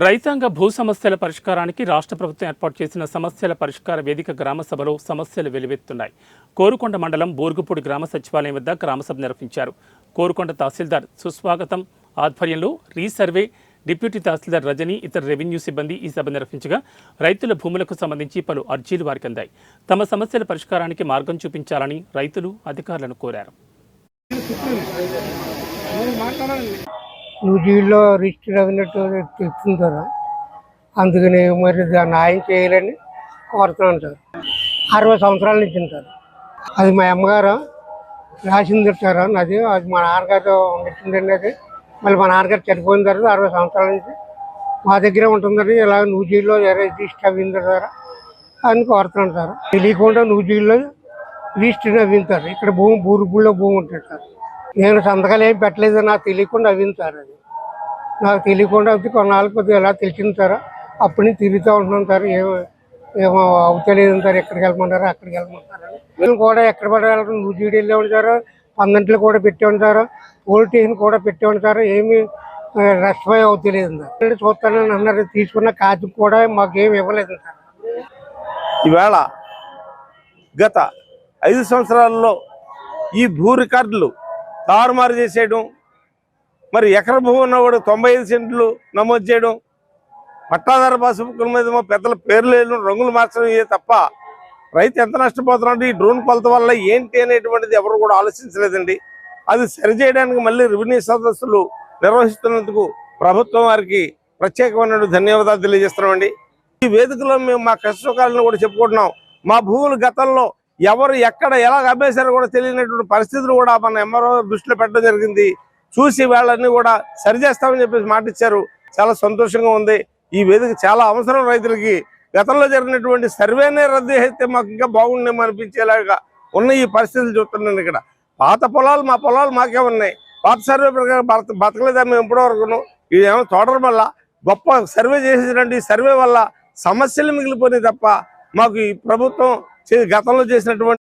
రైతాంగ భూ సమస్యల పరిష్కారానికి రాష్ట్ర ప్రభుత్వం ఏర్పాటు చేసిన సమస్యల పరిష్కార వేదిక గ్రామ సభలో సమస్యలు వెలువెత్తున్నాయి. కోరుకొండ మండలం బోర్గుపూడి గ్రామ సచివాలయం వద్ద గ్రామసభ నిర్వహించారు. కోరుకొండ తహసీల్దార్ సుస్వాగతం ఆధ్వర్యంలో రీసర్వే డిప్యూటీ తహసీల్దార్ రజని ఇతర రెవెన్యూ సిబ్బంది ఈ సభ నిర్వహించగా రైతుల భూములకు సంబంధించి పలు అర్జీలు వారికి అందాయి. తమ సమస్యల పరిష్కారానికి మార్గం చూపించాలని రైతులు అధికారులను కోరారు. న్యూజిలో రిజిస్టర్ అయినట్టు తెలుస్తుంటారు, అందుకని మరి దాన్ని న్యాయం చేయాలని కోరుతున్నాను సార్. 60 సంవత్సరాల నుంచి ఉంటారు. అది మా అమ్మగారు రాసింది సార్. అది మా నాన్నగారు ఉంటుందండి. అది మళ్ళీ మా నాన్నగారు చనిపోయిన తర్వాత 60 సంవత్సరాల నుంచి మా దగ్గరే ఉంటుందండి. ఇలా న్యూజిలో రిజిస్టర్ అవ్వింది సార్ అని కోరుతున్నాను సార్. తెలియకుండా న్యూజిలో రిజిస్టర్ అవ్వింటారు. ఇక్కడ బూరుగుల్లో భూమి ఉంటుంది సార్. నేను సంతకాలు ఏం పెట్టలేదు, నాకు తెలియకుండా అవ్వింది సార్. అది నాకు తెలియకుండా అవుతుంది. కొన్నాళ్ళు కొద్దిగా ఎలా తెలిసింది సార్. అప్పటి నుంచి తిరుగుతూ ఉంటున్నాను సార్. ఏమో అవుతలేదు సార్. ఎక్కడికి వెళ్ళమంటారు, అక్కడికి వెళ్ళమంటారు. నేను కూడా ఎక్కడ పడాలి న్యూజిడి వెళ్ళే ఉంటారు. 12 కూడా పెట్టి ఉంటారు. పోలీస్ స్టేషన్ కూడా పెట్టి ఉంటారు. ఏమి రెస్పాన్స్ అవుతలేదు సార్. చూస్తానని అన్నారు. తీసుకున్న కాజు కూడా మాకేమి ఇవ్వలేదు సార్. ఈవేళ గత 5 సంవత్సరాల్లో ఈ భూ రికార్డులు తారుమారు చేసేయడం, మరి ఎకర భూమి ఉన్నవాడు 95 సెంట్లు నమోదు చేయడం, పట్టాదార పాసుబుక్కుల మీద పెద్దల పేర్లు వేయడం, రంగులు మార్చడం ఇదే తప్ప రైతు ఎంత నష్టపోతున్నాడు ఈ డ్రోన్ కొలత వల్ల ఏంటి అనేటువంటిది ఎవరు కూడా ఆలోచించలేదండి. అది సరిచేయడానికి మళ్ళీ రెవెన్యూ సదస్సులు నిర్వహిస్తున్నందుకు ప్రభుత్వం వారికి ప్రత్యేకమైన ధన్యవాదాలు తెలియజేస్తున్నామండి. ఈ వేదికలో మేము మా కష్టకాలను కూడా చెప్పుకుంటున్నాం. మా భూములు గతంలో ఎవరు ఎక్కడ ఎలా అమ్మేశారో కూడా తెలియనటువంటి పరిస్థితులు కూడా మన ఎంఆర్ఓ దృష్టిలో పెట్టడం జరిగింది. చూసి వాళ్ళని కూడా సరిచేస్తామని చెప్పేసి మాట ఇచ్చారు. చాలా సంతోషంగా ఉంది. ఈ వేదిక చాలా అవసరం రైతులకి. గతంలో జరిగినటువంటి సర్వేనే రద్దు అయితే మాకు ఇంకా బాగుండేమో అనిపించేలాగా ఉన్న ఈ పరిస్థితులు చూస్తున్నాను. ఇక్కడ పాత పొలాలు మా పొలాలు మాకే ఉన్నాయి. పాత సర్వే ప్రకారం బతకలేదా మేము ఇప్పటివరకును. ఇదేమో తోటల వల్ల గొప్ప సర్వే చేసేటువంటి ఈ సర్వే వల్ల సమస్యలు మిగిలిపోయినాయి తప్ప మాకు ఈ ప్రభుత్వం గతంలో చేసినటువంటి